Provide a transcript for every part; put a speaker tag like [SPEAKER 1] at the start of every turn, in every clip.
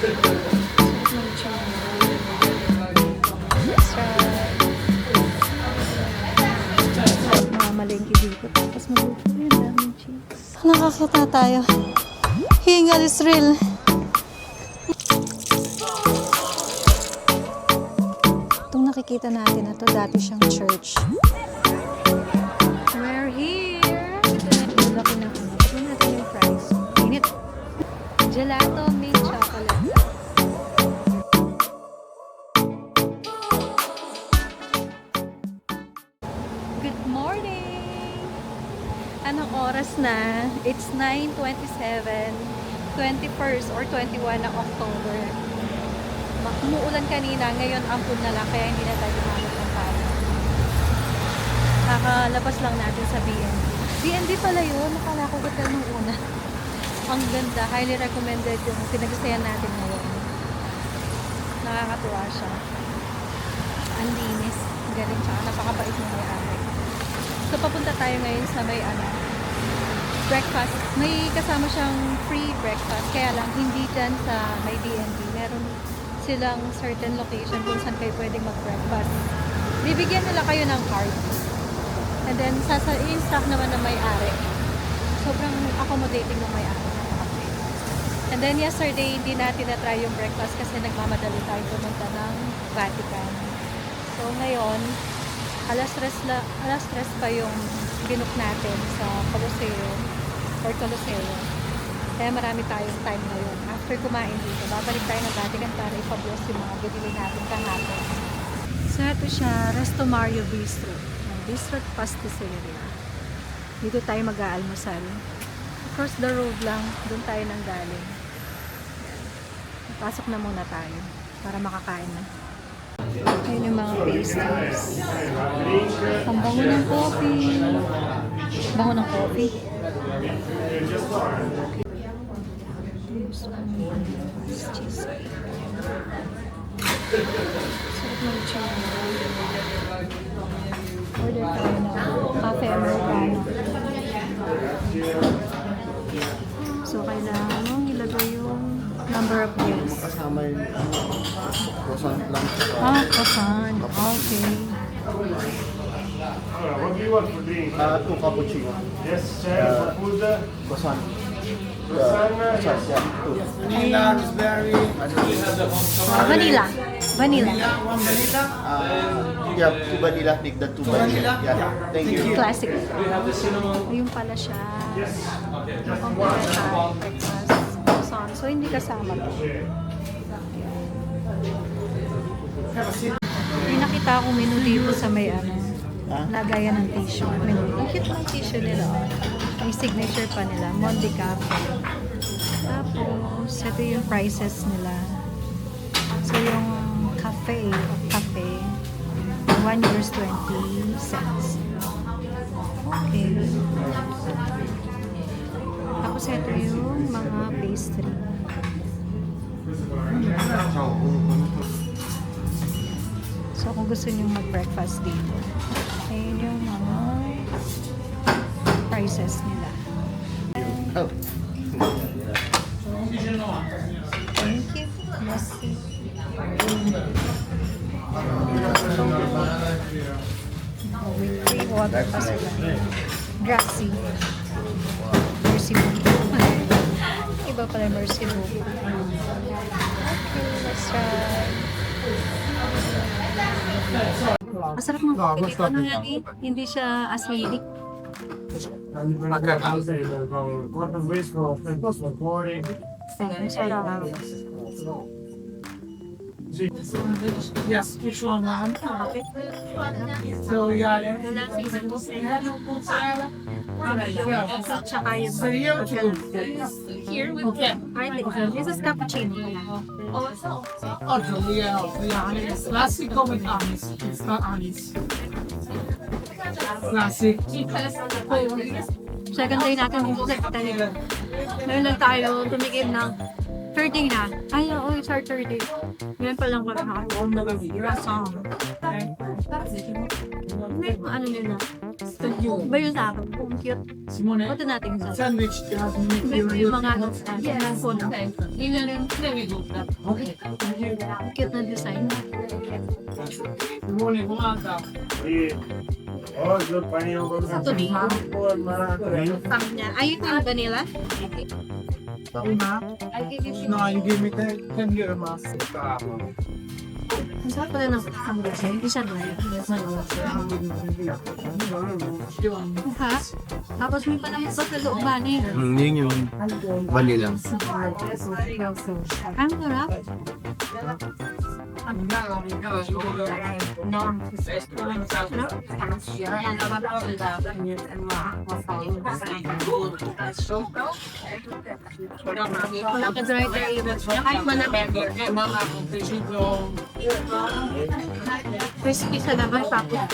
[SPEAKER 1] Malengke dito. Tapos mabuti yung daming cheese. Nakakita tayo. Hingal is real. Itong nakikita natin na to, dati siyang church. We're here! Laki na ano. Tignan natin yung price. Init. Gelato, mint chocolate. Good morning! Anong oras na? It's 9:27, 21st or 21 ng October. Umuulan kanina, ngayon ampun na lang, kaya hindi na tayo gumamit ng pala. Nakalabas lang natin sa BNB. BNB pala yun, nakala ko hotel nung una. Ang ganda, highly recommended yung pinagsayan natin ngayon. Nakakatuwa siya. Ang linis, galing, tsaka napakabait ng may-ari. So, papunta tayo ngayon sa may breakfast. May kasama siyang free breakfast. Kaya lang, hindi dyan sa may BNB. Meron silang certain location kung saan kayo pwedeng mag-breakfast. Bibigyan nila kayo ng card. And then, i-instruct naman ng may-ari. Sobrang accommodating ng may-ari. And then, yesterday, hindi natin na-try yung breakfast kasi nagmamadali tayo pumunta ng Vatican. So, ngayon, alas 3 pa yung binook natin sa Colosseum or Colosseum. Kaya marami tayong time ngayon. After kumain dito, babalik tayo ng Vatican para ipabless yung mga binili natin kahapon. So ito siya, Resto Mario Bistro. Bistro Pastisseria. Dito tayo mag-aalmusal. Across the road lang, doon tayo nang galing. Pasok na muna tayo para makakain na. Ayun yung mga pastries. Ang bango ng coffee. Bango ng coffee. Cheese. Sarap ng cheese. Order tayo ng cafe americano. So, kailangan mong ilagay yung number of years.
[SPEAKER 2] Kasama yung croissant lang.
[SPEAKER 1] Croissant. Okay.
[SPEAKER 3] What do you want for drink?
[SPEAKER 2] 2 cappuccino.
[SPEAKER 3] Yes, chai for food.
[SPEAKER 2] Croissant.
[SPEAKER 3] Yes.
[SPEAKER 2] Yeah, 2.
[SPEAKER 4] Vanilla, raspberry.
[SPEAKER 1] Vanilla. Vanilla.
[SPEAKER 2] Yeah, 2 vanilla. Take the 2 vanilla. Yeah, thank you.
[SPEAKER 1] Classic. Ayun pala siya. Complimentary breakfast. Croissant. So, hindi kasama to. May nakita akong menu dito sa may lagayan ng tissue. Ang cute ng tissue nila. May signature pa nila. Monde Cafe. Tapos, ito yung prices nila. So, yung cafe o cafe, 1 euros 20 cents. Okay. Tapos, ito yung mga pastry. So, kung gusto nyo mag-breakfast dito, ayun yung mga prices nila.
[SPEAKER 2] Oh.
[SPEAKER 1] Thank you. Merci. With free water pa sila. Grazie. Merci beaucoup. Iba pala merci beaucoup. Okay, let's try. Masarap ng coffee. Ano yan eh? Hindi siya acidic.
[SPEAKER 4] Yes, which one? So we got it. So here we get.
[SPEAKER 1] This is cappuccino.
[SPEAKER 4] Oh, yeah. Classic with anise. It's not anise. Classic.
[SPEAKER 1] Second day natin dito sa Italy. Ngayon lang tayo tumikim ng third day na. Ay, oo, it's our third day. Ngayon pa lang kami nakakaroon na restaurant. Ano nila? Ba yun sa akin? Ang cute.
[SPEAKER 4] Simone,
[SPEAKER 1] Pati natin sa
[SPEAKER 4] sandwich has meat.
[SPEAKER 1] yung mga ano, phone.
[SPEAKER 4] There we go. Okay.
[SPEAKER 1] Cute na design.
[SPEAKER 4] Simone, kumanta.
[SPEAKER 3] Oh, look, funny.
[SPEAKER 1] Ito din. Sabi niya, ayun yung vanilla.
[SPEAKER 4] No, you give me 10 euro mas.
[SPEAKER 1] Ang sarap pala ng sandwich. Hindi siya dry. Ha? Tapos may palang iba sa loob ba niya?
[SPEAKER 2] Yun yung vanilla.
[SPEAKER 1] Ang sarap. Wala ka dry dry. Kahit crispy sa labas tapos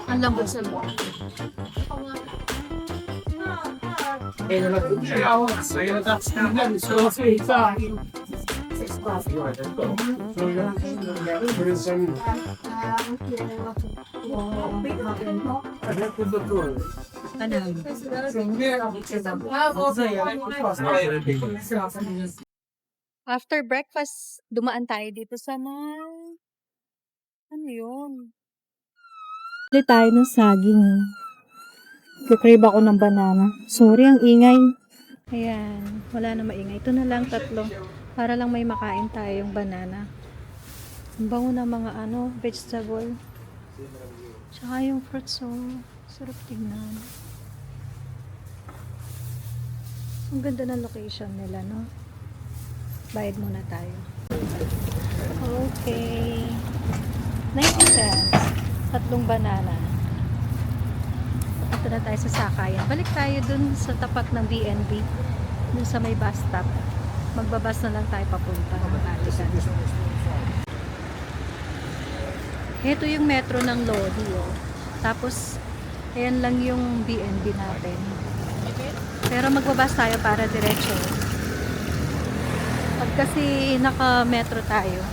[SPEAKER 1] ang lambot sa loob.
[SPEAKER 3] So, yeah, there is some.
[SPEAKER 1] After breakfast, dumaan tayo dito sa ano yun? Bili tayo ng saging. Kukrave ako ng banana. Sorry, ang ingay. Ayan, wala na maingay. Ito na lang, 3. Para lang may makain tayong banana. Ang bango ng mga vegetable. Tsaka yung fruits, sarap tignan. Ang ganda ng location nila, no? Bayad muna tayo. Okay. 90 cents. 3 banana. Ito na tayo sa sakayan. Balik tayo dun sa tapat ng BNB. Dun sa may bus stop. Magbabas na lang tayo papunta ng Vatican. Ito yung metro ng Lodi. Tapos, ayan lang yung BNB natin. Pero magbabas tayo para diretso. Pag kasi naka-metro tayo,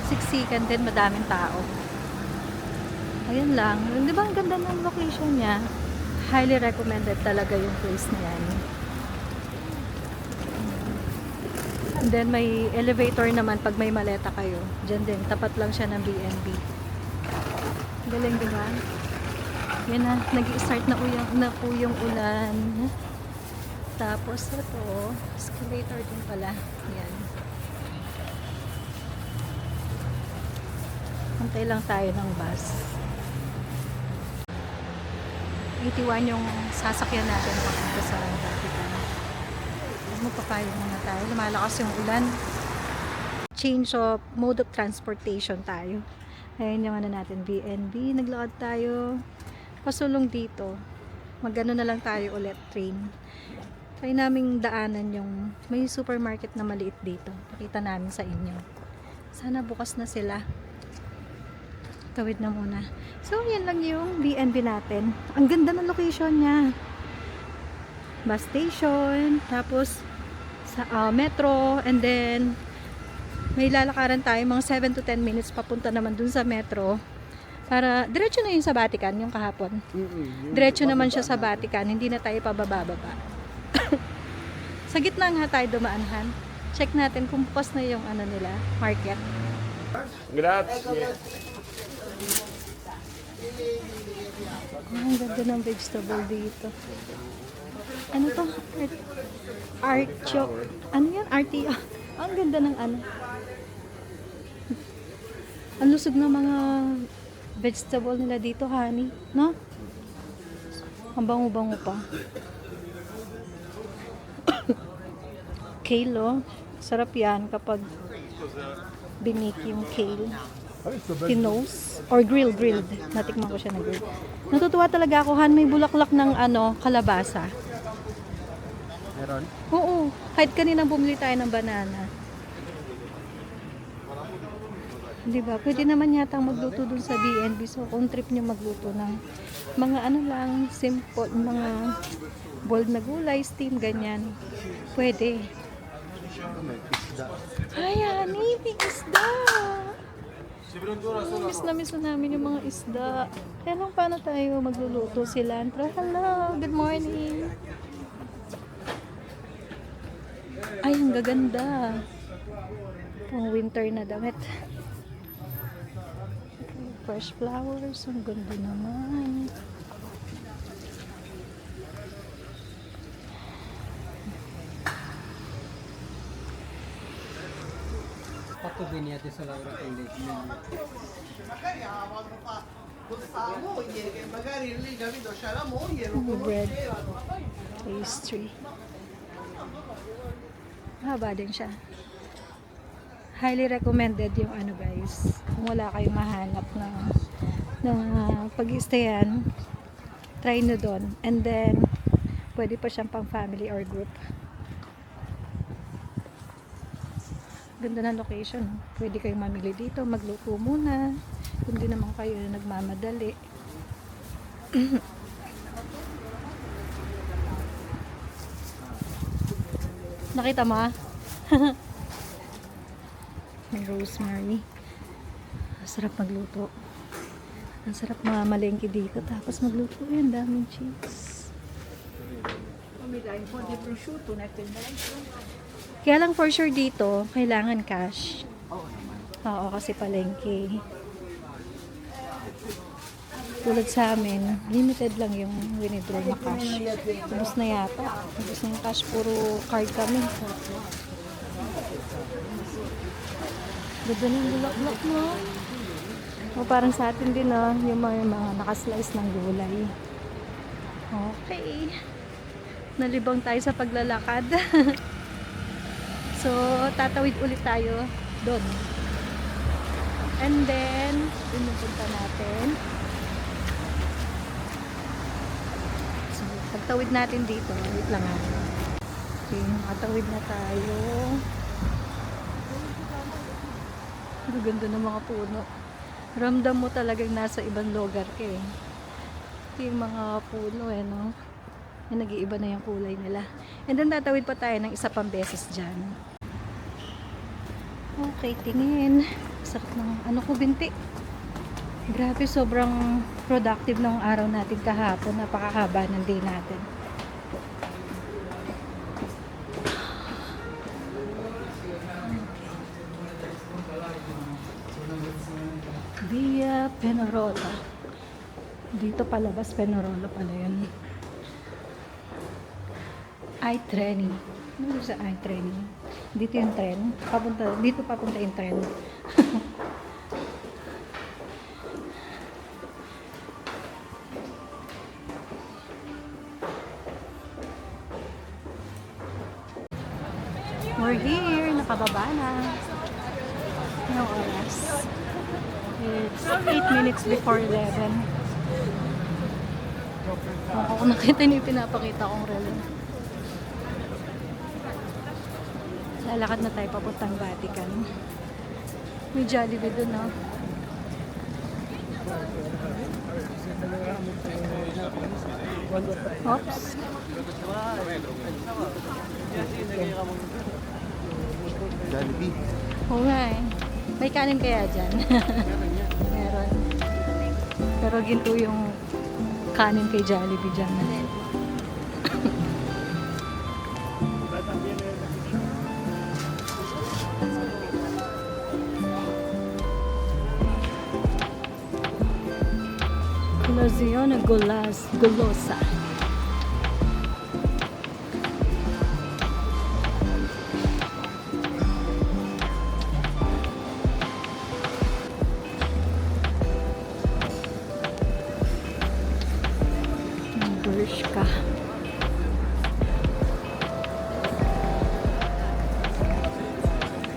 [SPEAKER 1] siksikan din, madaming tao. Ayan lang. Di ba ang ganda ng location niya? Highly recommended talaga yung place na yan. And then may elevator naman pag may maleta kayo. Diyan din, tapat lang siya ng BNB. Galing, di ba? Yan na, nag-i-start na po yung ulan. Tapos ito, escalator din pala. Yan. Antay lang tayo ng bus. 81 yung sasakyan natin papunta sa Vatican. Magpapayo muna tayo. Lumalakas yung ulan. Change of mode of transportation tayo. Ayan yung natin, BNB. Naglakad tayo. Pasulong dito. Magano na lang tayo ulit, train. Try naming daanan yung may supermarket na maliit dito. Pakita namin sa inyo. Sana bukas na sila. Tawid na muna. So, yan lang yung BNB natin. Ang ganda ng location niya. Bus station, tapos sa metro, and then may lalakaran tayo mga 7 to 10 minutes papunta naman dun sa metro. Para, diretso na yun sa Vatican, yung kahapon. Diretso naman siya sa Vatican, hindi na tayo pababa-baba. Sa gitna nga tayo dumaanhan. Check natin kung bukas na yung nila, market.
[SPEAKER 3] Grazie.
[SPEAKER 1] Ang ganda ng vegetable dito. Ano to? Artichoke. Ano yan? Artichoke. Ang ganda ng Ang lusog ng mga vegetable nila dito, honey. No? Ang bango-bango pa. Kale, oh. Sarap yan kapag biniki yung kale. Tinos or grilled. Natikman ko siya na grilled. Natutuwa talaga ako, Han, may bulaklak ng kalabasa.
[SPEAKER 2] Meron?
[SPEAKER 1] Oo, kahit kanina bumili tayo ng banana. Di ba? Pwede naman yata magluto dun sa BNB. So, kung trip nyo magluto ng mga lang, simple, mga boiled na gulay, steam, ganyan. Pwede.
[SPEAKER 2] May isda.
[SPEAKER 1] Ay, honey, may isda. Miss na namin yung mga isda. Kaya lang paano tayo magluluto cilantro? Hello, good morning. Ay, ang gaganda. Pang winter na damit. Fresh flowers. Ang ganda naman.
[SPEAKER 2] Patto veniate sa Laura Pellegrini.
[SPEAKER 1] Bread. Pastry. Haba din siya. Highly recommended yung ano guys. Kung wala kayong mahanap na pag-stayan, try nyo doon. And then, pwede pa siyang pang family or group. Ganda ng location. Pwede kayong mamili dito, magluto muna. Kung di naman kayo nagmamadali. Nakita mo ah? May rosemary. Sarap magluto. Ang sarap mamalengke dito. Tapos magluto yun. Daming cheese. Kaya lang for sure dito, kailangan cash. Oo, kasi palengke. Tulad sa amin, limited lang yung winidraw na cash. Ubus na yata. Ubus na yung cash, puro card kami. Ganda ng bulak-bulak mo. O parang sa atin din yung mga nakaslice ng gulay. Okay. Nalibang tayo sa paglalakad. So, tatawid ulit tayo doon. And then, pinupunta natin. So, pagtawid natin dito, wait lang ha. Okay, makatawid na tayo. Ang ganda ng mga puno. Ramdam mo talagang nasa ibang lugar ka eh. Yung mga puno eh, no? Yung nag-iiba na yung kulay nila. And then tatawid pa tayo ng isa pang beses dyan. Okay, tingin. Sakit ng ano ko binti. Grabe, sobrang productive ng araw natin kahapon. Napakahaba ng day natin. Via Penarota. Dito palabas Penarota pala yun. I-training. Ano sa I-training? Dito yung tren. Dito papunta yung tren. We're here. Nakababa na. Anong oras? It's 8 minutes before 11. Kung nakita niyo yung pinapakita kong relo. Lalakad na tayo papuntang Vatican. May Jollibee dun, no? Oops.
[SPEAKER 2] Jollibee.
[SPEAKER 1] Oo nga eh. May kanin kaya dyan? Meron. Pero ginto yung kanin kay Jollibee dyan. Colazione Golosa. Bershka.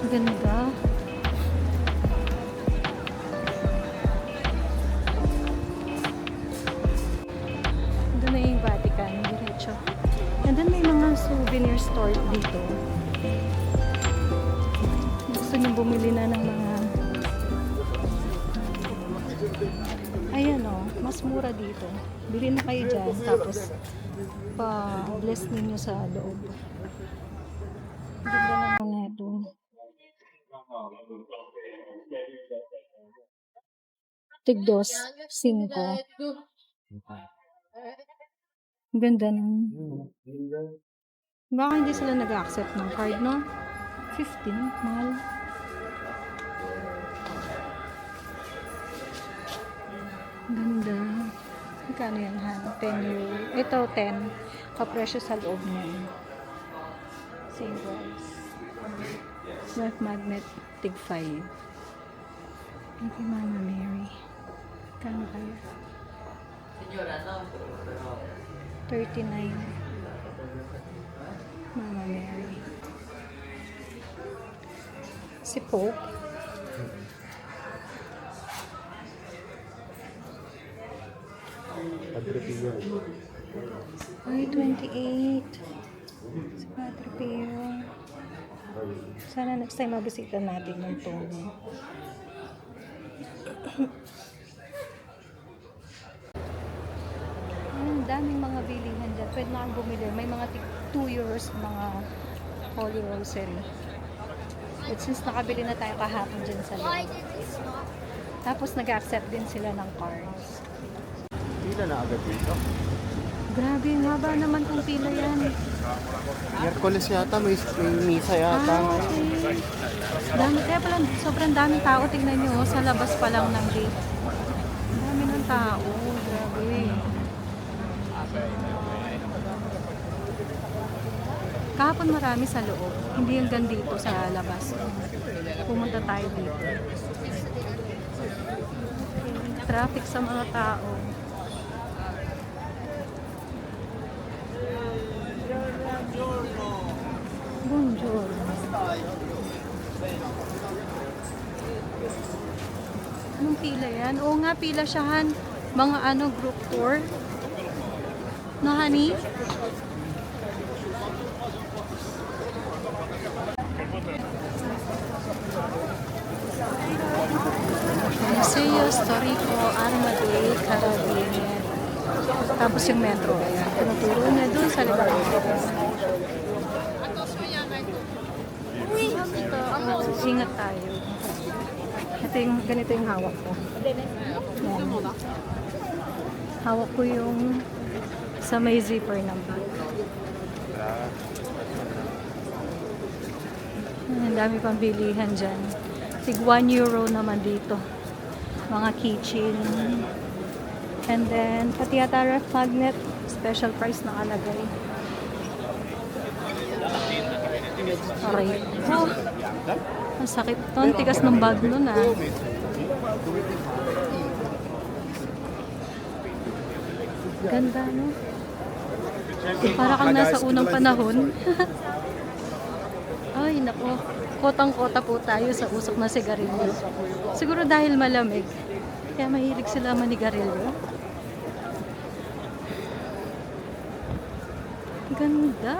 [SPEAKER 1] Ganda. Doon na yung Vatican, diretso. And then may mga souvenir store dito. Gusto niyo bumili na ng mga ayan o, mas mura dito. Bili na kayo dyan, tapos pa-bless ninyo sa loob. Ganda naman na ito. Tigdos, 5. Ganda nun. Baka hindi sila nag-accept ng card, no? 15, mahal. Ganda. Magkano yan, ha? 10 euro. Ito, 10. Kapresyo sa loob niya. Same price. Black magnet, tig 5. Thank you, Mama Mary. Kano kaya? 39. Mama Mary. Si Pope. Ay, 28. Si Padre Pio. Sana next time mabisita natin yung tono. Ang daming mga bilihan dyan. Pwede na kang bumili. May mga 2 euros mga Holy Rosary. But since nakabili na tayo kahapon dyan sa loob. Tapos nag-accept din sila ng cards.
[SPEAKER 2] Pila na agad dito.
[SPEAKER 1] Grabe, ang haba naman kung pila yan.
[SPEAKER 2] Miyerkules yata, may misa yata.
[SPEAKER 1] Okay. Dami, kaya pala sobrang daming tao. Tingnan nyo, sa labas pa lang ng gate. Ang dami ng tao. Grabe. Kahapon marami sa loob. Hindi hanggang dito sa labas. Pumunta tayo dito. Traffic sa mga tao. Bonjour. Anong pila yan? Oo nga, pila siya, Han. Mga group tour. No, honey? Museo Storico Armadale Carabinieri. Tapos yung metro. Ayan. Tinuturo na dun sa likod. Ingat tayo. Ganito yung hawak ko. Ayan. Hawak ko yung sa may zipper ng bag. Ang dami pang bilihan dyan. Tig 1 euro naman dito. Mga keychain. And then, pati yata ref magnet. Special price na kalagay. Aray. Oh, ang sakit to. Ang tigas ng bag nun, ah. Ganda, no? Para kang nasa unang panahon. Ay, nako. Kotang-kota po tayo sa usok na sigarilyo. Siguro dahil malamig. Kaya mahilig sila manigarilyo. Ganda!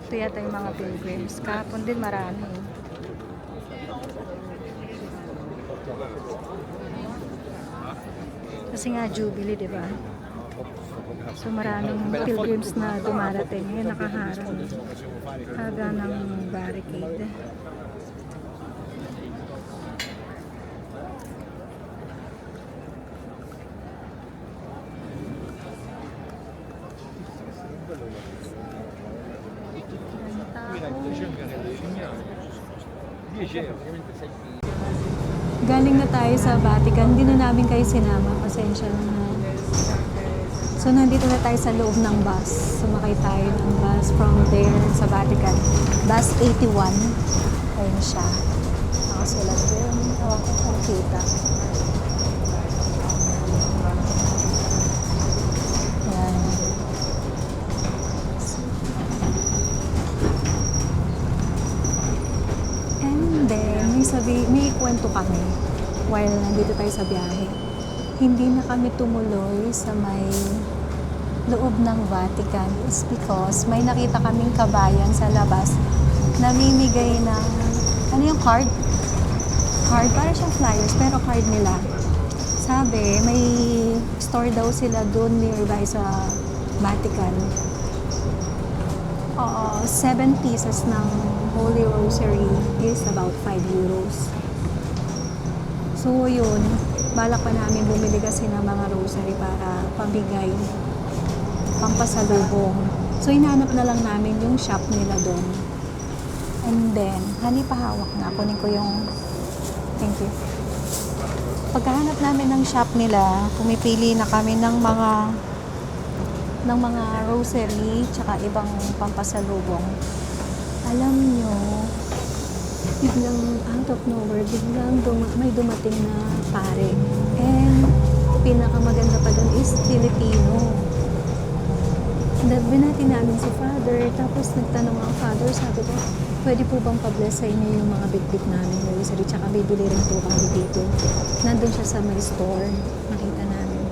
[SPEAKER 1] Ito yata yung mga pilgrims. Kahapon din marami. Kasi nga Jubilee, di ba? So maraming pilgrims na dumarating. Ngayon nakaharang. Haga ng barricade. Galing na tayo sa Vatican. Hindi na namin kayo sinama. Pasensya na. So, nandito na tayo sa loob ng bus. Sumakay tayo ng bus from there sa Vatican. Bus 81. Ayun siya. Nakasulat doon. Tawag ko kung kita. Ayan. And then, may kwento kami while nandito tayo sa biyahe. Hindi na kami tumuloy sa may loob ng Vatican is because may nakita kaming kabayan sa labas namimigay ng Ano yung card? Card, para siyang flyers, pero card nila. Sabi, may store daw sila doon nearby sa Vatican. 7 pieces ng Holy Rosary is about 5 euros. So yun, balak pa namin bumili kasi ng mga rosary para pambigay, pampasalubong. So hinanap na lang namin yung shop nila doon. And then, pahawak na. Kunin ko yung, thank you. Pagkahanap namin ng shop nila, pumipili na kami ng mga rosary tsaka ibang pampasalubong. Alam nyo, biglang out of nowhere, biglang may dumating na pare. And pinakamaganda pa doon is Filipino. Binati namin si Father, tapos nagtanong ang Father, sabi ko, pwede po bang pa-bless sa inyo yung mga bitbit namin, rosary, tsaka bibili rin po kami dito. Nandun siya sa may store, nakita namin.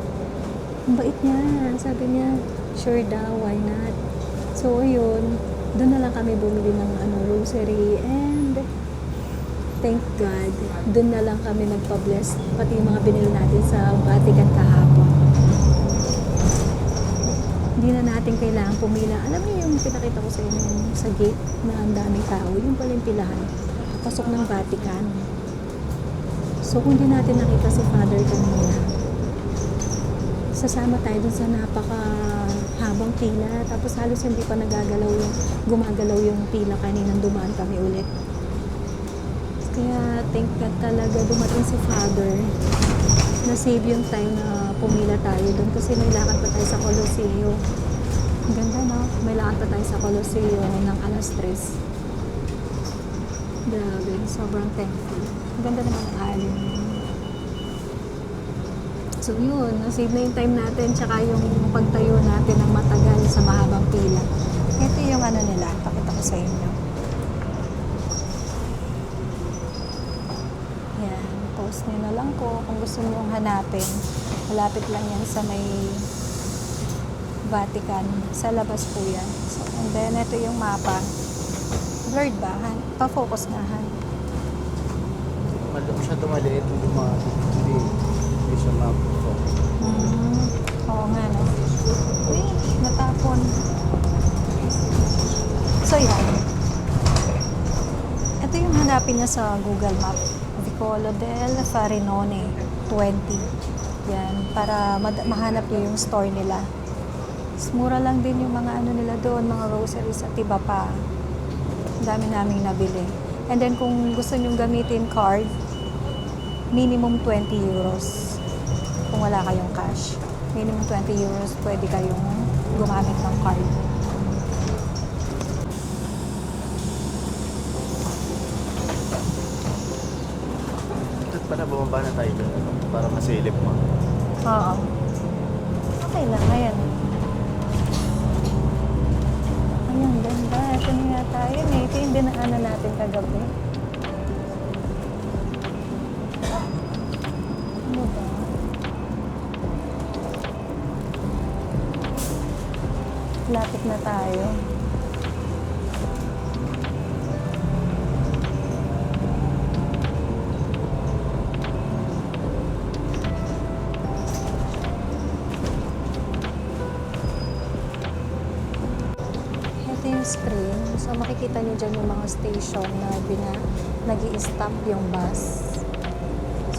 [SPEAKER 1] Ang bait niya, sabi niya, sure daw, why not? So, yun, doon na lang kami bumili ng rosary, and thank God, doon na lang kami nagpa-bless, pati yung mga binili natin sa Vatican kahapon. Hindi na natin kailangan pumila. Alam mo yung pinakita ko sa inyo sa gate na ang daming tao, yung pala yung pilahan, pasok ng Vatican. So, kung di natin nakita si Father kanina, sasama tayo dun sa napakahabang pila, tapos halos hindi pa gumagalaw yung pila kaninang dumaan kami ulit. Kaya thank God talaga dumating si Father, na save yung time na pumila tayo doon kasi may lakad pa tayo sa Coloseo. Ang ganda, no? May lakad pa tayo sa Coloseo ng alas 3. Grabe, sobrang thankful. Ang ganda naman ang alin. So yun, na-save na yung time natin tsaka yung pagtayo natin ng matagal sa mahabang pila. Ito yung nila, pakita ko sa inyo. Yan, post nyo na lang ko kung gusto nyo hanapin. Malapit lang yan sa may Vatican. Sa labas po yan. So, and then, ito yung mapa. Blurred ba? Pa-focus nga, Han.
[SPEAKER 2] Masyado maliit, hindi siya map-focus.
[SPEAKER 1] Oo nga, no? Uy, natapon. So, yan. Ito yung hanapin niya sa Google Map. Vicolo del Farinone 20. Yan, para mahanap niyo yung store nila. Mura lang din yung mga nila doon, mga rosaries at iba pa. Ang dami naming nabili. And then kung gusto nyong gamitin card, minimum 20 euros. Kung wala kayong cash. Minimum 20 euros, pwede kayong gumamit ng card.
[SPEAKER 2] Para bumaba na tayo doon, para masilip mo.
[SPEAKER 1] Oo. Okay lang, ayan. Ayan, ganda. Ito na yata yun eh. Ito yung dinaanan natin kagabi. Ano ba? Lapit na tayo. Screen. So, makikita nyo dyan yung mga station na nag-i-stop yung bus.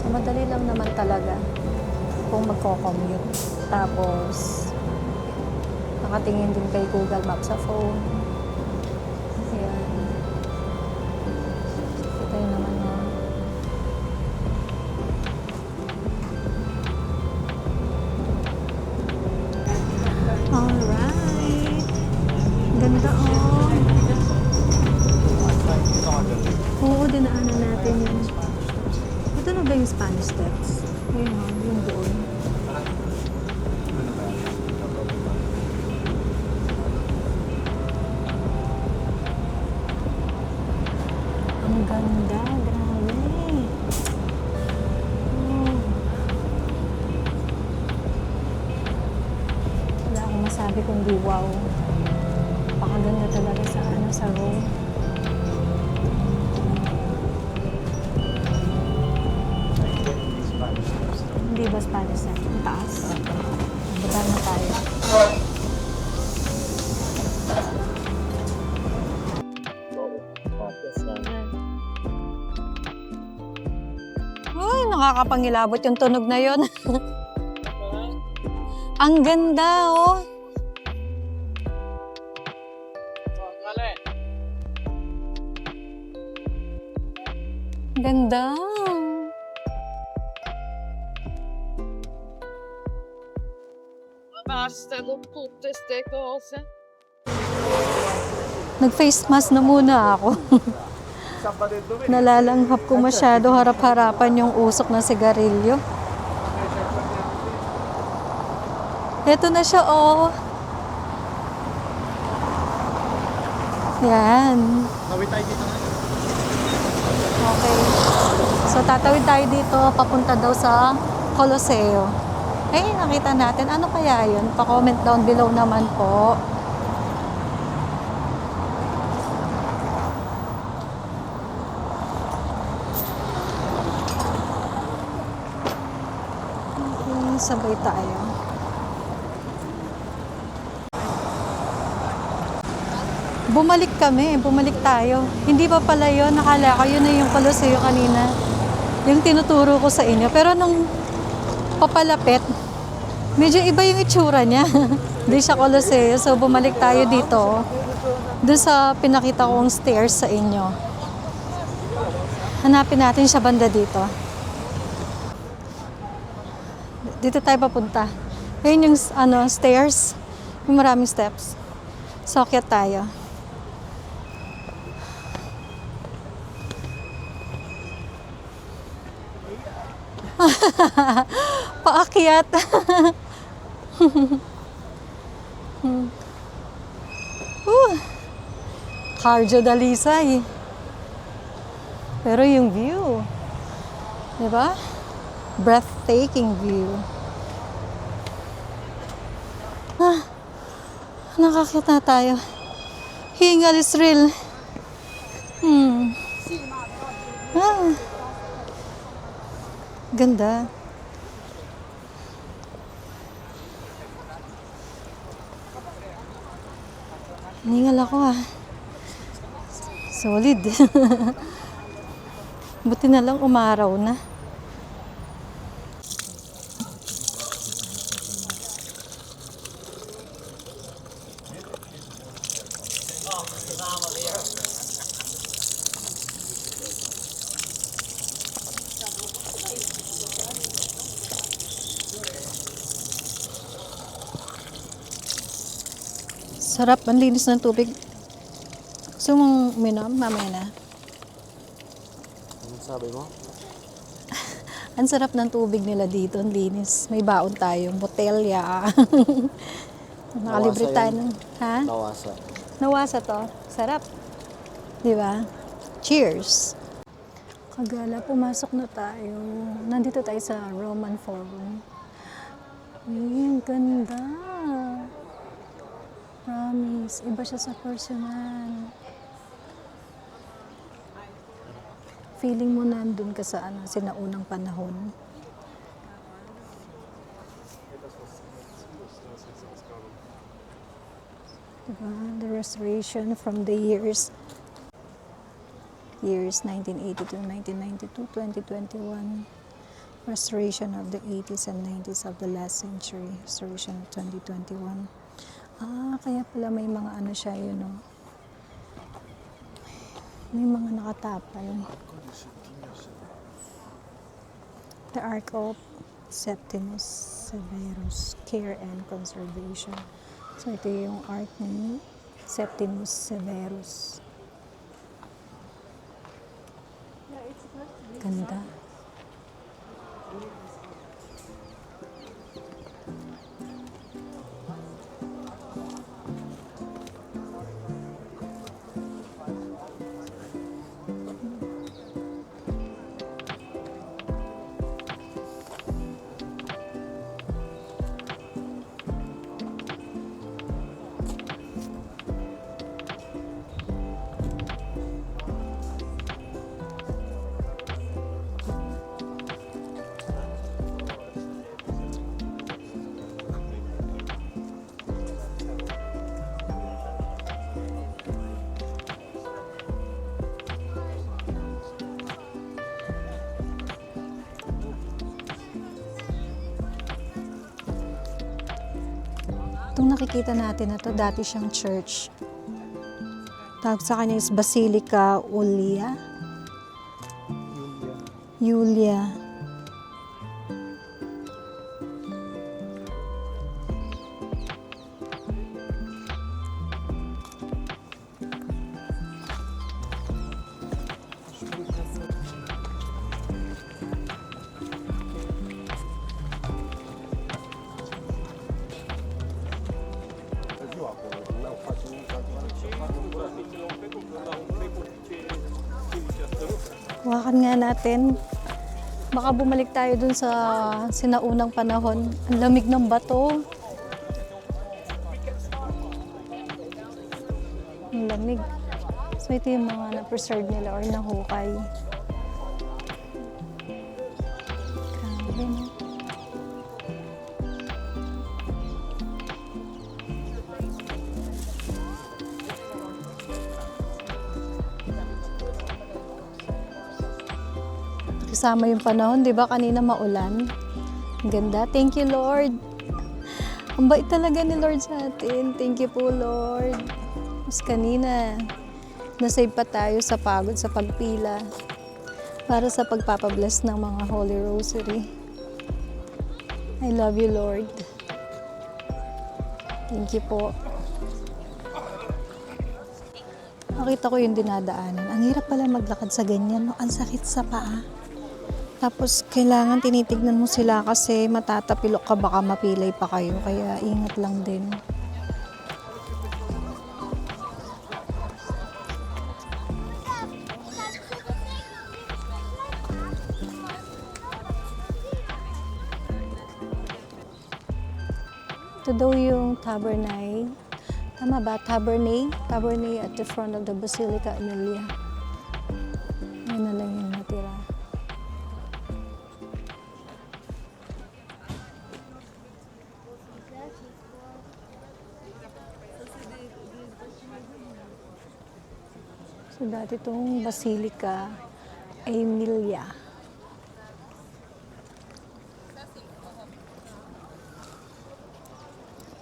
[SPEAKER 1] So, madali lang naman talaga kung magko-commute. Tapos, nakatingin din kay Google Maps sa phone. Ayan. Kita nyo naman yun. Alright. Ganda, oh. Oo, dinaanan natin yun. Ito na ba yung Spanish Steps? Ayun, yung doon. Ang ganda, grabe. Oh. Wala akong masabi kundi wow. Pakaganda talaga sa road. nakakapangilabot yung tunog na yon. Ang ganda, oh. Ganda. Nag-face mask na muna ako. Nalalanghap ko masyado harap-harapan yung usok ng sigarilyo. Ito na siya, oh. Yan.
[SPEAKER 2] Tawid tayo dito na.
[SPEAKER 1] Okay. So, tatawid tayo dito, papunta daw sa Coloseo. Eh, nakita natin. Ano kaya yun? Pa-comment down below naman po. Okay, sabay tayo. Bumalik tayo. Hindi pa pala yun, nakala ko yun na yung Coloseo kanina. Yung tinuturo ko sa inyo. Pero nung papalapit, medyo iba yung itsura niya. Hindi siya Coloseo. So bumalik tayo dito. Doon sa pinakita kong stairs sa inyo. Hanapin natin siya banda dito. Dito tayo papunta. Ayun yung stairs. Yung maraming steps. So akyat tayo. Paakyat. Cardio dalisay. Pero yung view, di ba? Breathtaking view. Nakakita na tayo. Hingal is real. Ganda. Hingal ako Solid. Buti na lang umaraw na. Sarap, ang linis ng tubig. Gusto mong uminom? Mamaya na.
[SPEAKER 2] Ano sabi mo?
[SPEAKER 1] Ang sarap ng tubig nila dito, ang linis. May baon tayong botelya. Nakalibre tayo ng... Ha?
[SPEAKER 2] Nawasa.
[SPEAKER 1] Nawasa to. Sarap. Di ba? Cheers! Kagala, pumasok na tayo. Nandito tayo sa Roman Forum. Ay, ang ganda. Promise, iba siya sa personal. Feeling mo nandun ka sa sinaunang panahon. Diba? The restoration from the years 1980 to 1992, 2021. Restoration of the 80s and 90s of the last century. Restoration of 2021. Kaya pala may mga siya yun, no? May mga nakatapal. The Ark of Septimus Severus, Care and Conservation. So ito yung Ark ni Septimus Severus. Ganda. Itong nakikita natin na to, dati siyang church. Tawag sa kanya is Basilica Julia. Julia. Hawakan nga natin. Baka bumalik tayo dun sa sinaunang panahon. Ang lamig ng bato. Ang lamig. So ito yung mga na-preserve nila or nahukay. Grabe, no? Kasama yung panahon, di ba? Kanina maulan. Ang ganda. Thank you, Lord. Ang bait talaga ni Lord sa atin. Thank you po, Lord. Mas kanina, nasave pa tayo sa pagod sa pagpila para sa pagpapabless ng mga Holy Rosary. I love you, Lord. Thank you po. Nakita ko yung dinadaanan. Ang hirap pala maglakad sa ganyan, no? Ang sakit sa paa. Tapos, kailangan tinitignan mo sila kasi matatapilok ka, baka mapilay pa kayo. Kaya, ingat lang din. Ito daw yung Tabernae. Tama ba? Tabernae? Tabernae at the front of the Basilica Amelia. Yan na lang yung natira. So, dati itong Basilica Amelia.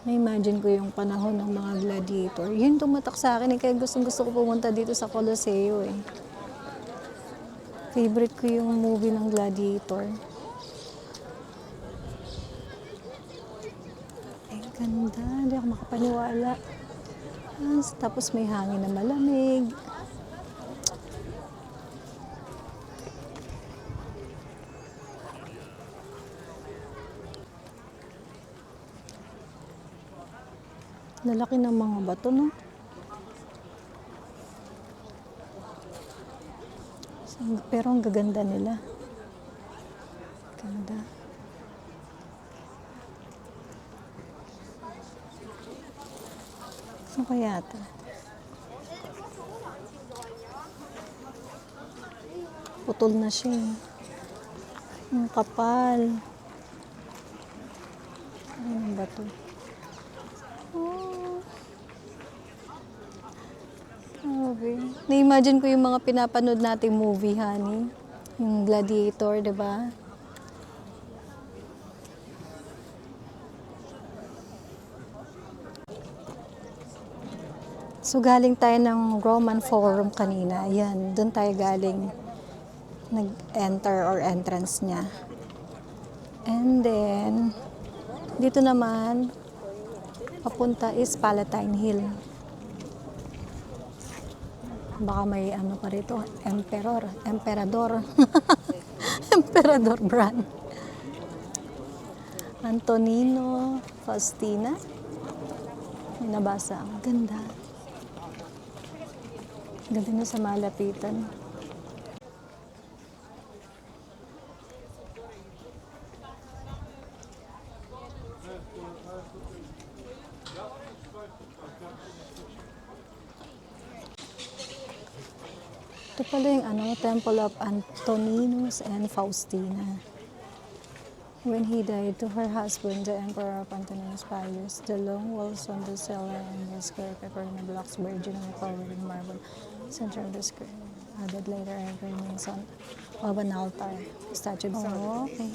[SPEAKER 1] Na-imagine ko yung panahon ng mga gladiator. Yun tumatak sa akin, kaya gusto ko pumunta dito sa Colosseo eh. Favorite ko yung movie ng Gladiator. Ay, ganda. Hindi ako makapaniwala. Tapos may hangin na malamig. Lalaki ng mga bato, no? Pero ang gaganda nila. Ganda. Saan kaya ito? Putol na siya eh. Ang kapal. Ano ba ito? Okay. Na-imagine ko yung mga pinapanood nating movie, honey. Yung Gladiator, diba? So, galing tayo ng Roman Forum kanina. Ayan, doon tayo galing. Nag-enter or entrance niya. And then, dito naman, papunta is Palatine Hill. Baka may ano pa rito, emperador. Emperador brand. Antonino Faustina. May nabasa. Ang ganda. Ganda na sa malapitan. Ito pala yung Temple of Antoninus and Faustina. When he died to her husband, the Emperor of Antoninus Pius, the long walls on the cellar and the square pepperoni blocks virginally covered in marble, center of the square, added later and remains on of an altar, statue. Oh, okay.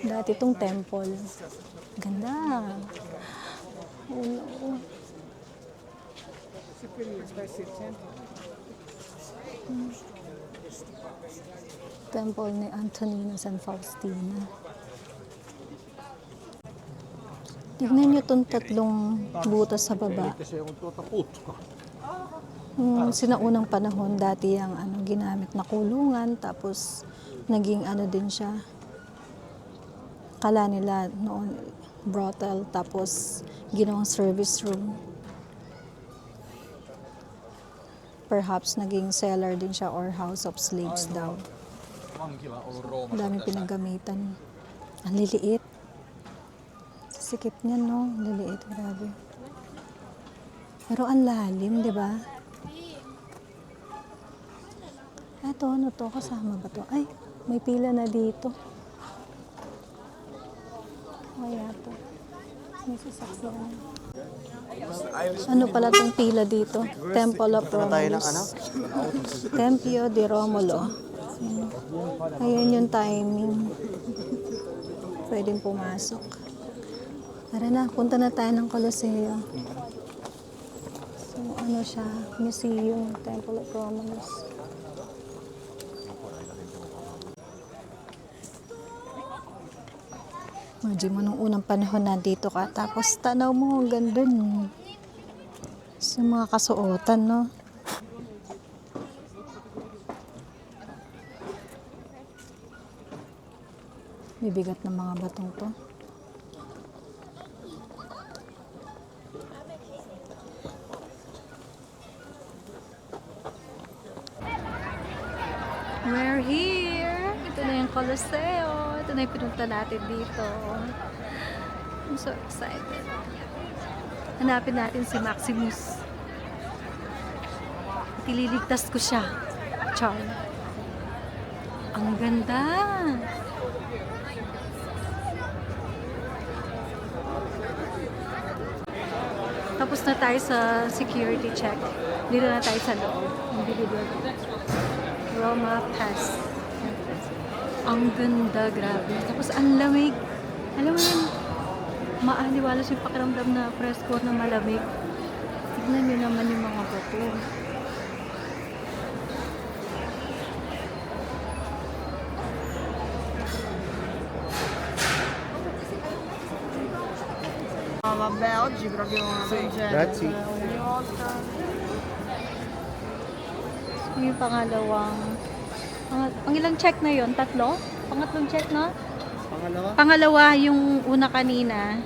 [SPEAKER 1] Dati itong temple. Ganda. Oh, no. Temple ni Antonina San Faustina. Tignan nyo itong tatlong butas sa baba. Sinaunang panahon, dati yung ginamit na kulungan, tapos naging din siya. Kala nila noon brothel, tapos ginawang service room. Perhaps naging cellar din siya or house of slaves daw. Daming pinagamitan. Ang liliit. Sikip niya, no? Liliit, grabe. Pero ang lalim, di ba? Eto, ano to? Kasama ba to? Ay, may pila na dito. Kaya to. May sasakyan. Ano pala tong pila dito? Temple of Romulus. Tempio di Romulo. Ayan yung timing. Pwedeng pumasok. Tara na, punta na tayo ng Coloseo. So, ano siya? Museum, Temple of Romulus. Imagine mo nung unang panahon nandito ka, tapos tanaw mo, ang ganda nun. Sa mga kasuotan, no? Bibigat ng mga batong to. We're here! Ito na yung Coloseo. Ito na yung pinunta natin dito. I'm so excited. Hanapin natin si Maximus. Ililigtas ko siya. Char. Ang ganda! Tapos na tayo sa security check. Dito na tayo sa loob. Individual. Roma Pass. Ang ganda, grabe. Tapos ang lamig. Alam mo yun, maaliwalas yung pakiramdam na presko na malamig. Tignan nyo naman yung mga bato.
[SPEAKER 5] Vabbè, oggi proprio non c'è.
[SPEAKER 2] Grazie.
[SPEAKER 5] Ogni volta.
[SPEAKER 1] Yung ang ilang check na yon? Tatlo? Pangatlong check, no?
[SPEAKER 2] Pangalawa?
[SPEAKER 1] Pangalawa, yung una kanina,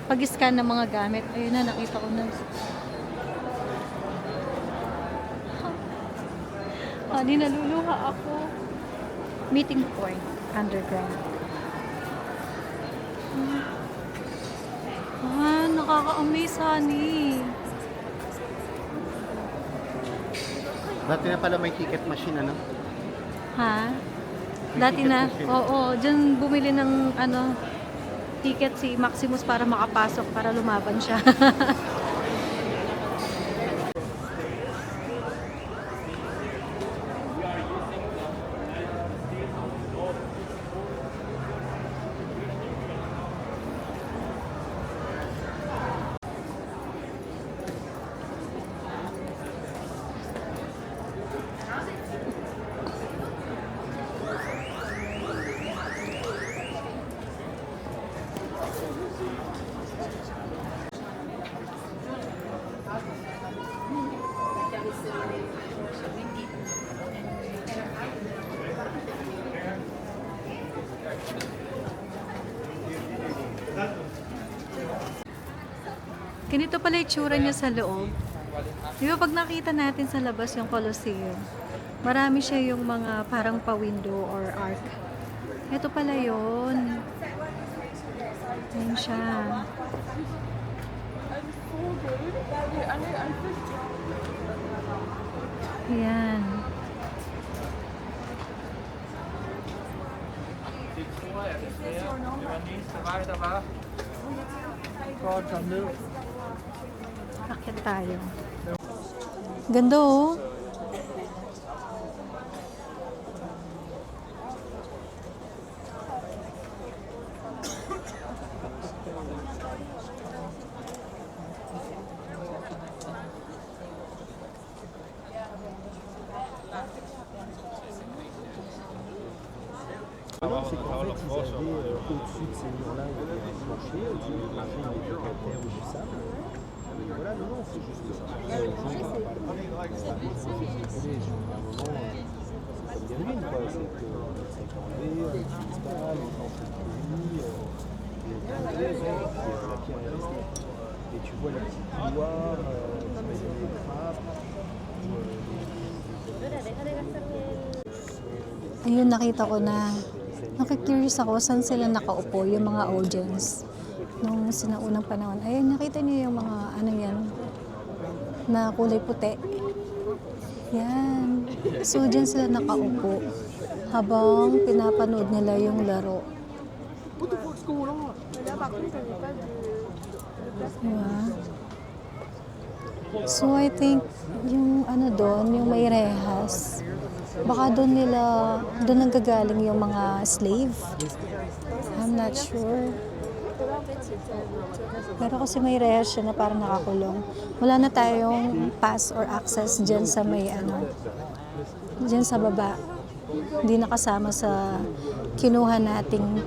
[SPEAKER 1] pag-scan ng mga gamit. Ayun na, nakita ko na. Di naluluha ako. Meeting point, underground. Nakaka-amaze, honey.
[SPEAKER 2] Dati na pala may ticket machine, ano?
[SPEAKER 1] Ha? Dati na, oo, dyan bumili ng ticket si Maximus para makapasok, para lumaban siya. Ganito pala yung tsura niya sa loob. Di ba pag nakita natin sa labas yung Colosseum, marami siya yung mga parang pa-window or arc. Ito pala yun. Ayan siya. Ayan. Akit tayo. Ganda, oh.
[SPEAKER 3] C'est qu'en fait, ils avaient au-dessus de ces murs-là, il y avait un plancher, au-dessus du plancher, il y avait de la terre ou du sable. Et voilà, non, non, c'est juste que ça permet aux gens de pas collège. À un moment, c'est comme des ruines, quoi. C'est que c'est enlevé, on n'utilise pas, les gens sont pourris, la pierre est restée. Et tu vois les petits couloirs, tu vois les trappes, tu vois
[SPEAKER 1] Ayun, nakita ko na. Nakikurious ako saan sila nakaupo, yung mga audience. Nung sinaunang panahon. Ayun, nakita niyo yung mga ano yan, na kulay puti. Yan. So, dyan sila nakaupo habang pinapanood nila yung laro.
[SPEAKER 5] Là, par contre, on n'est pas de...
[SPEAKER 1] Diba? So, I think, yung ano doon, yung may rehas, baka doon nanggagaling yung mga slave. I'm not sure. Pero kasi may rehas siya na parang nakakulong. Wala na tayong pass or access dyan sa may ano, dyan sa baba. Hindi nakasama sa kinuha nating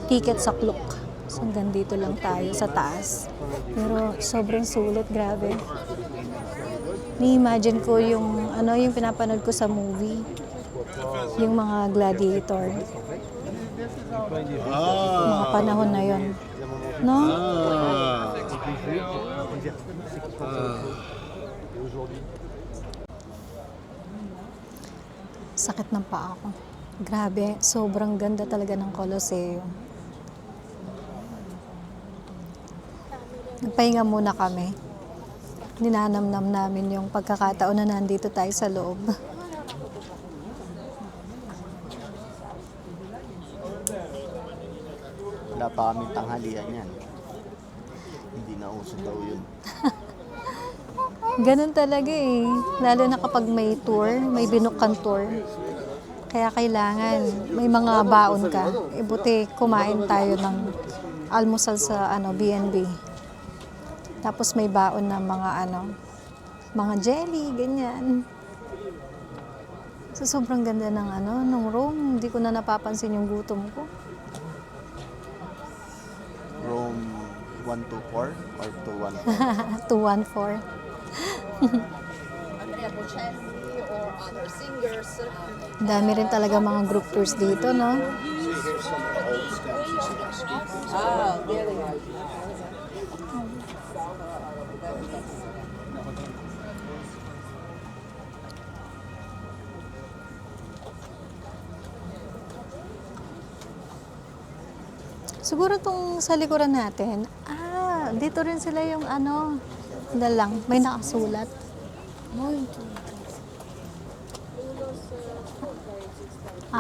[SPEAKER 1] ticket sa Klook. So, hanggang dito lang tayo sa taas. Pero sobrang sulit, grabe. Ni-imagine ko yung ano, yung pinapanood ko sa movie. Yung mga gladiator. Mga panahon na yon. No? Sakit ng paa ko. Grabe, sobrang ganda talaga ng Colosseum. Nagpahinga muna kami. Ninanamnam namin yung pagkakataon na nandito tayo sa loob.
[SPEAKER 2] Wala pa kaming tanghalian yan. Hindi na uso daw yun.
[SPEAKER 1] Ganun talaga eh. Lalo na kapag may tour, may binukang tour. Kaya kailangan, may mga baon ka. E buti, kumain tayo ng almusal sa B&B. Tapos may baon na mga jelly, ganyan. So, sobrang ganda ng ng room. Hindi ko na napapansin yung gutom ko.
[SPEAKER 2] Room 124 or 214?
[SPEAKER 1] 214. Dami rin talaga mga group tours dito, no? Siguro tong sa likuran natin, dito rin sila yung lang, may nakasulat.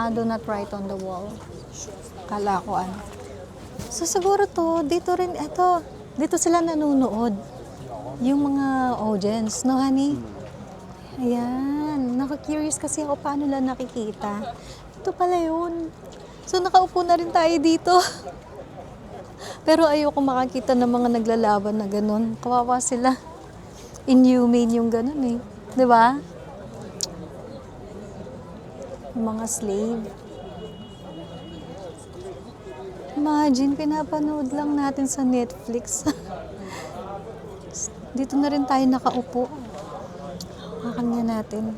[SPEAKER 1] Do not write on the wall. Kala ko So siguro dito rin, dito sila nanonood. Yung mga audience, no honey? Ayan, naka-curious kasi ako paano lang nakikita. Ito pala yun. So nakaupo na rin tayo dito. Pero ayoko makakita ng mga naglalaban na ganun. Kawawa sila. Inhumane yung ganun eh. 'Di ba? Mga slave. Imagine, pinapanood lang natin sa Netflix. Dito na rin tayo nakaupo. Hawakan nga natin.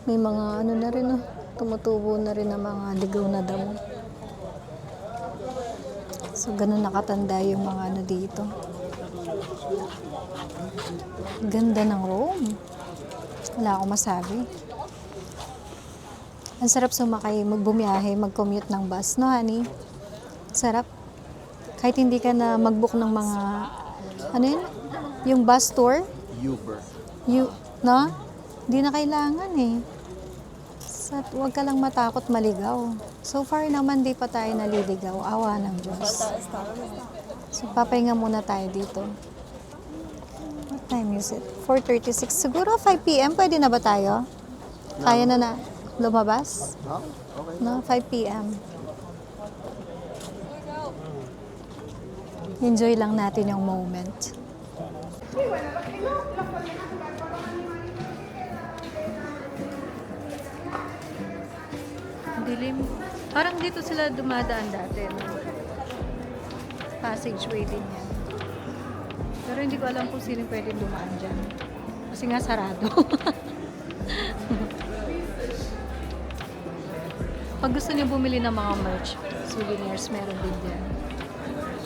[SPEAKER 1] May mga na rin tumutubo na rin ng mga ligaw na damo. So, ganun nakatanda yung mga dito. Ganda ng room. Wala akong masabi. Ang sarap sumakay, magbumiyahe, mag-commute ng bus, no honey? Sarap. Kahit hindi ka na mag-book ng mga, yung bus tour.
[SPEAKER 2] Uber.
[SPEAKER 1] No? Hindi na kailangan eh. Huwag ka lang matakot maligaw. So far naman, di pa tayo naliligaw. Awa ng Diyos. So, papahinga muna tayo dito. What time is it? 4:36. Siguro 5 p.m. Pwede na ba tayo? Kaya na lumabas?
[SPEAKER 2] Okay.
[SPEAKER 1] No, 5 p.m. Enjoy lang natin yung moment. dilim. Parang dito sila dumadaan dati. No? Passageway din yan. Pero hindi ko alam kung sino pwede dumaan dyan. Kasi nga sarado. Pag gusto niyo bumili ng mga merch, souvenirs, meron din dyan.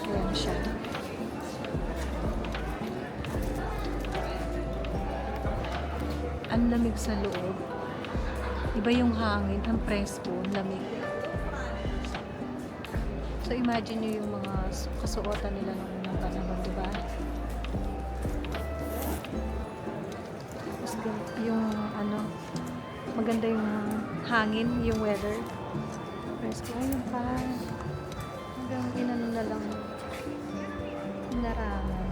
[SPEAKER 1] Ayan siya. Ang lamig sa loob. Iba yung hangin, ang presko, ang lamig. So imagine niyo yung mga kasuotan nila noong unang panahon, di ba? Tapos yung ano, maganda yung hangin, yung weather. Presko, ayun pa. Hanggang inano na lang. Narangan.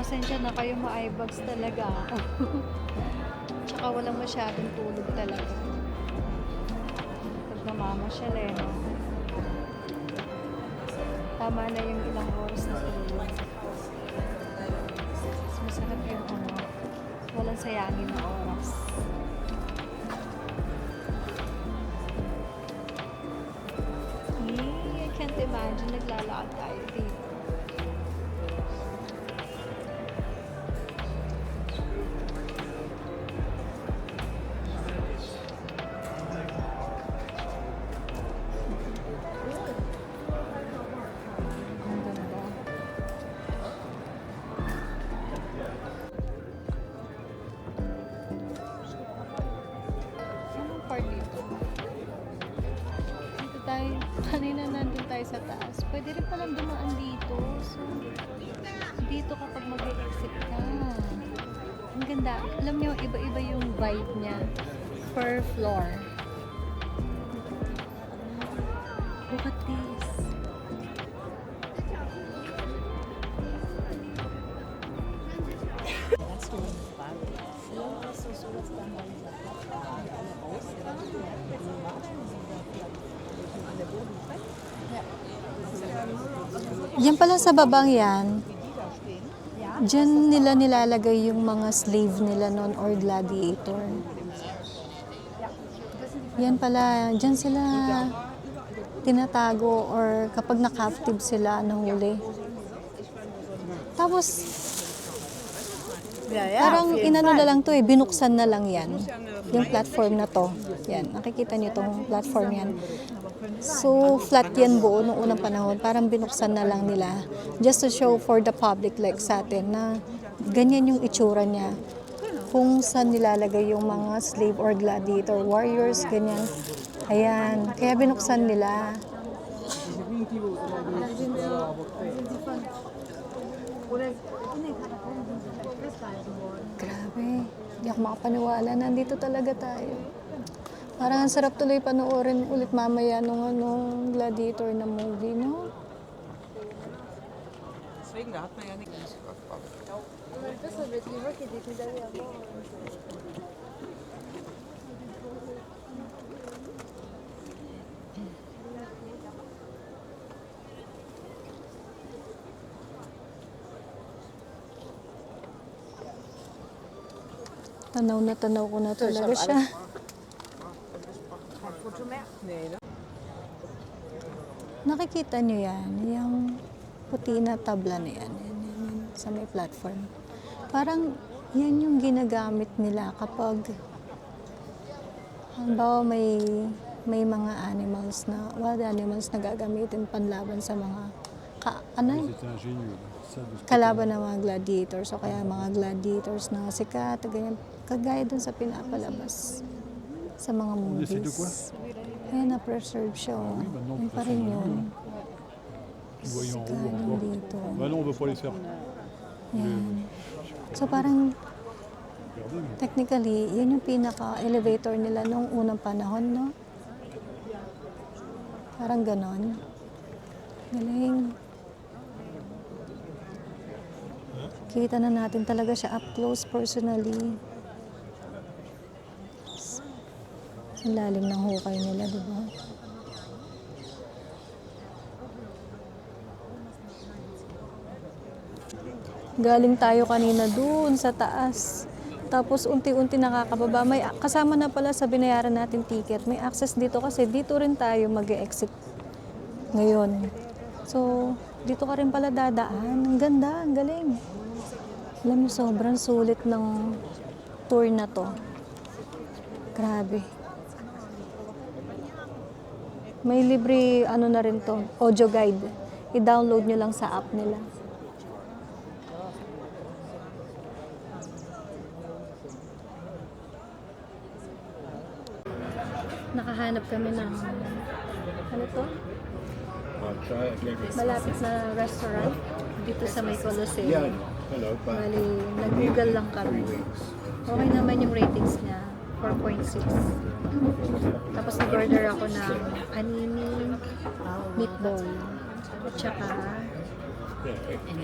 [SPEAKER 1] Pasensya na kayo, ma-eyebags talaga ako. Tsaka walang masyadong tulog talaga. Pag namamasyal eh, no? Tama na yung ilang oras na tulog. Mas masarap yung ano, walang sayangin na oras. I can't imagine naglalakad tayo dito. Ang ganda. Anong part dito? Dito tayo. Kanina nandun tayo sa taas. Pwede rin palang dumaan dito. So, dito kapag mag-exit ka. Ang ganda. Alam niyo, iba-iba yung vibe niya per floor. Look at this. Yan pala sa babang yan. Diyan nila nilalagay yung mga slave nila noon or gladiator. Yan pala, diyan sila tinatago or kapag na-captive sila, nahuli. Tapos, parang inano na lang to eh, binuksan na lang yan. Yung platform na to. Yan, nakikita niyo tong platform yan. So, flat yan buo nung unang panahon. Parang binuksan na lang nila. Just to show for the public like sa atin na ganyan yung itsura niya. Kung saan nilalagay yung mga slave or gladiator, warriors, ganyan. Ayan, kaya binuksan nila. Grabe, hindi ako makapaniwala. Nandito talaga tayo. Parang ang sarap tuloy panoorin ulit mamaya nung gladiator na movie, no?
[SPEAKER 5] Ça va être les voix qui étaient plus d'aller avant.
[SPEAKER 1] Tanaw ko na talaga siya. Nakikita niyo yan, yung puti na tabla na yan, sa may platform. Parang yan yung ginagamit nila kapag halimbawa may mga animals na, wild animals na gagamitin panlaban sa mga kalaban ng mga gladiators o kaya mga gladiators na sikat, ganyan, kagaya dun sa pinapalabas sa mga movies. Kaya na-preserve siya. Yun pa rin yun.
[SPEAKER 6] Tu voyais en haut
[SPEAKER 1] Sikat
[SPEAKER 6] encore.
[SPEAKER 1] dito.
[SPEAKER 6] Bah non, on veut pas les faire.
[SPEAKER 1] Ayan. So parang technically, yun yung pinaka-elevator nila nung unang panahon, no? Parang ganon. Galing. Kita na natin talaga siya up close personally. Ang lalim ng hukay nila, di ba? Galing tayo kanina dun sa taas. Tapos unti-unti nakakababa. May kasama na pala sa binayaran natin ticket. May access dito kasi dito rin tayo mag-exit ngayon. So, dito ka rin pala dadaan. Ang ganda, ang galing. Alam mo, sobrang sulit ng tour na to. Grabe. May libre, ano na rin to, audio guide. I-download nyo lang sa app nila. Nakahanap kami ng, ano to? Malapit na restaurant dito sa may Colosseum. Bali, nag-google lang kami. Okay naman yung ratings niya, 4.6. Tapos nag-order ako ng panini, meatball, at saka,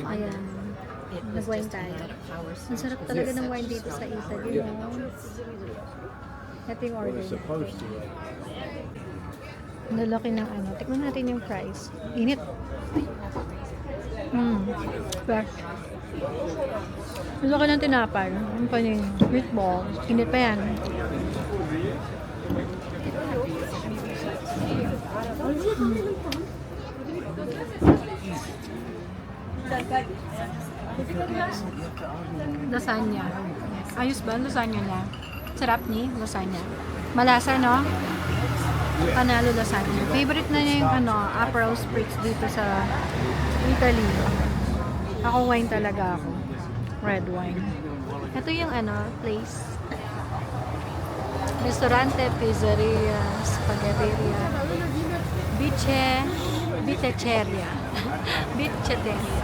[SPEAKER 1] ayan, nag-wine tayo. Ang sarap talaga ng wine dito sa Italy, no? Ito yung order natin. Ang lalaki ng ano. Tikman natin yung price. Init. Fresh. Ang laki ng tinapay. Ang panin. Meatball. Init pa yan. Lasagna. Ayos ba? Lasagna niya. Sarap ni lasagna. Malasa, no? Panalo lasagna. Favorite na niya yung ano, Aperol Spritz dito sa Italy. Ako wine talaga ako. Red wine. Ito yung ano, place. Ristorante, pizzeria, spaghetteria, biceteria. Biceteria.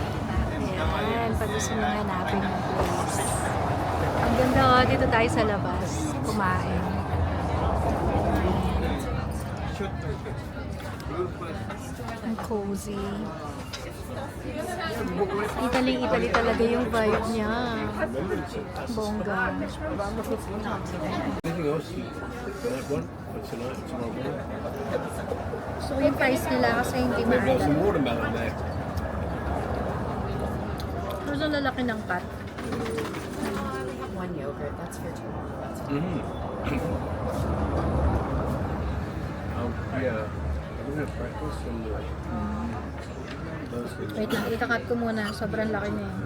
[SPEAKER 1] Ayan, pag gusto nyo hanapin yung place. Ang ganda nga, dito tayo sa labas. Kumain. Ang cozy. Italy talaga yung vibe niya. Bongga. So yung price nila kasi hindi mahal. Pero ang lalaki ng pot.
[SPEAKER 6] One yogurt, that's for two.
[SPEAKER 3] Yeah, I'm gonna practice some those things.
[SPEAKER 1] Wait lang, itakat ko muna. Sobrang laki na yun.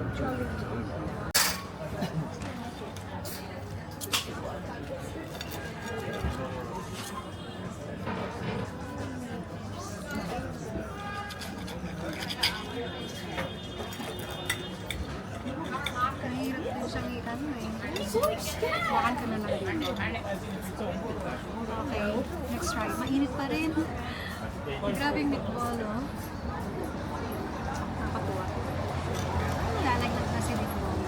[SPEAKER 1] Mahirap din siyang i-ano eh. Wakan ka na lang dito. Okay, next try. Mainit pa rin. Grabe yung meatball, oh. Nakakatuwa. Lalagyan kasi meatball.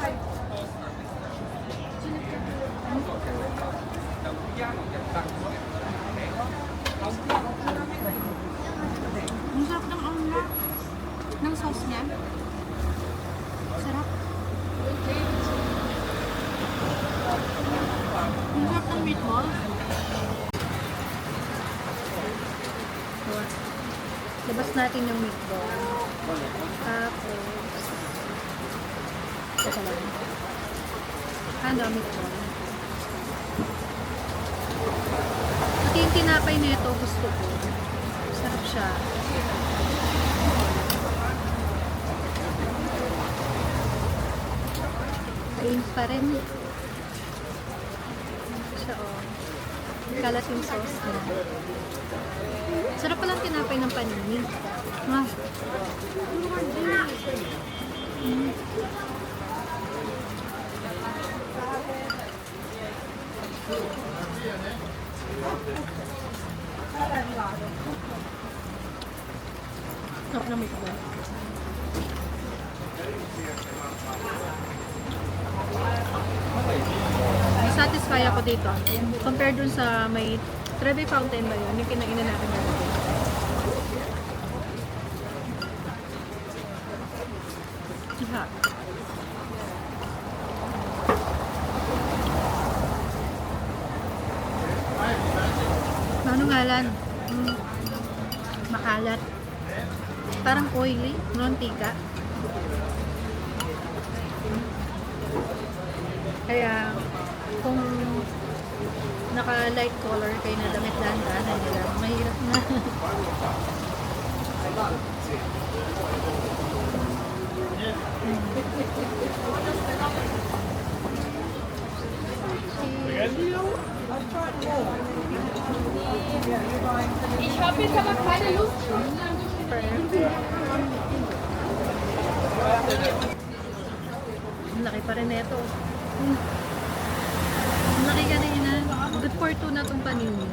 [SPEAKER 1] Ang sarap ng ano ng sauce niya. Sarap. Ang sarap ng meatball. Labas natin yung meatball. Tapos, ito lang. Ano, meatball. Pati yung tinapay na ito, gusto ko. Sarap siya. Pain pa rin. Siya, oh. Kalat yung sauce niya. Sarap palang tinapay ng panini. Ah. Sarap na meatball. Satisfy ako dito. Compared dun sa may Trevi Fountain ba yun? Yung kinainan natin dati. Iha. Ano ngalan? Makalat. Parang oily, mantika. Kaya, kung naka-light color kayo na damit dahan-dahan nila, mahirap na.
[SPEAKER 4] Ich habe jetzt aber keine Lust.
[SPEAKER 1] Ang laki pa rin neto. Ang laki kanina. Good for two na itong panini.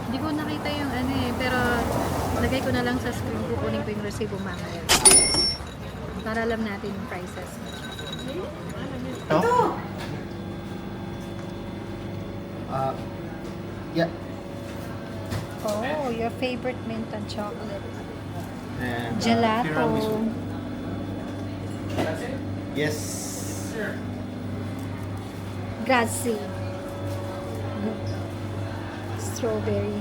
[SPEAKER 1] Hindi ko nakita yung ano eh, pero lagay ko na lang sa screen. Kukunin ko yung resibo mamaya. Para alam natin yung prices.
[SPEAKER 2] No? Yeah.
[SPEAKER 1] Oh, your favorite mint and chocolate.
[SPEAKER 2] And,
[SPEAKER 1] Gelato.
[SPEAKER 2] tiramisu. Yes.
[SPEAKER 1] Grazie. Strawberry.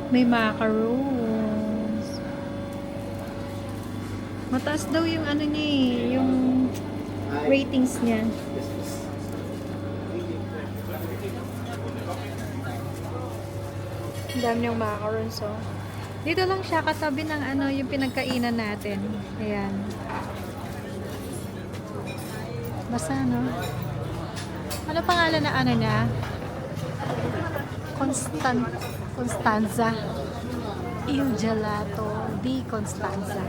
[SPEAKER 1] May macarons. Mataas daw yung ano niya eh, yung ratings niya. Ang dami niyang macarons oh. Dito lang siya katabi ng ano, yung pinagkainan natin. Ayan. Basta no? Ano pangalan na ano niya? Constanza. Il Gelato di Constanza.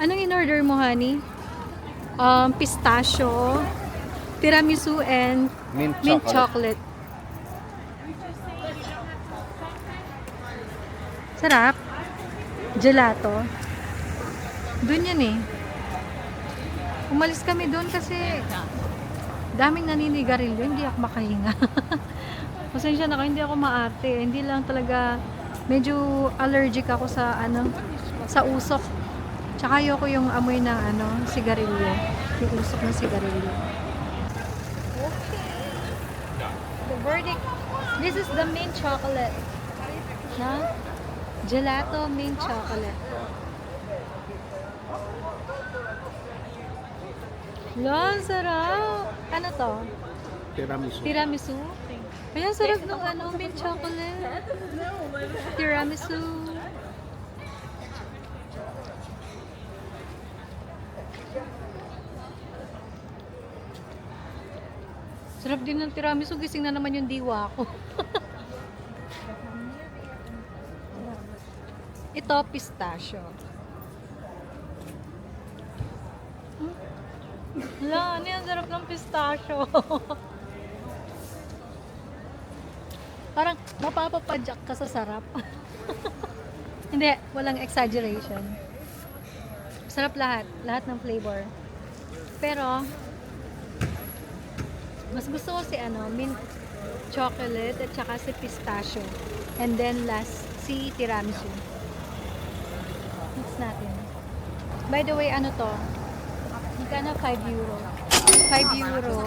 [SPEAKER 1] Anong in-order mo, honey? Pistachio, tiramisu, and mint chocolate. Sarap. Gelato. Doon yan eh. Umalis kami doon kasi daming naninigarilyo. Hindi ako makahinga. Pasensya na ako, hindi ako maarte. Hindi lang talaga, medyo allergic ako sa ano, sa usok. Tsaka ayoko yung amoy ng ano, sigarilyo. Yung usok ng sigarilyo. Okay. The verdict. This is the mint chocolate. Na? Gelato mint chocolate. Lo, sarap. Ano to?
[SPEAKER 3] Tiramisu.
[SPEAKER 1] Tiramisu. Ayan, sarap ng ano, mint chocolate. Tiramisu. Sarap din ng tiramisu. Gising na naman yung diwa ko. Ito, pistachio. Wala, ano yan? Sarap ng pistachio. Parang mapapapadyak ka sa sarap. Hindi, walang exaggeration. Sarap lahat. Lahat ng flavor. Pero, mas gusto ko si ano, mint chocolate at saka si pistachio. And then last, si tiramisu. Mix natin. By the way, ano to? Magkano? 5 euro. 5 euro,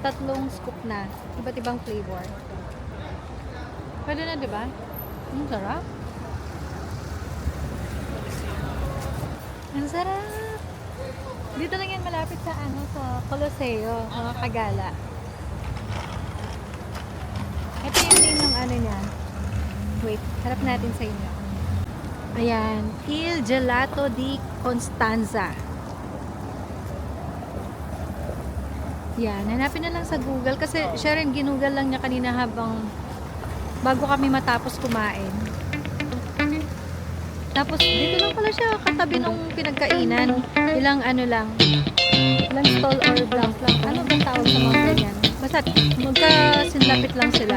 [SPEAKER 1] tatlong scoop na. Iba't ibang flavor. Pwede na, di ba? Ang sarap. Ang sarap. Dito lang yan malapit sa ano, sa Colosseo, mga Kagala. Ito yung name ng ano niya. Wait, harap natin sa inyo. Ayan, Il Gelato di Constanza. Yan, hanapin na lang sa Google kasi siya rin ginugol lang niya kanina habang bago kami matapos kumain. Tapos dito lang pala siya katabi nung pinagkainan. Ilang ano lang. Ilang stall or blank lang. Ano bang tawag sa mga ganyan? Basta magkasinlapit lang sila.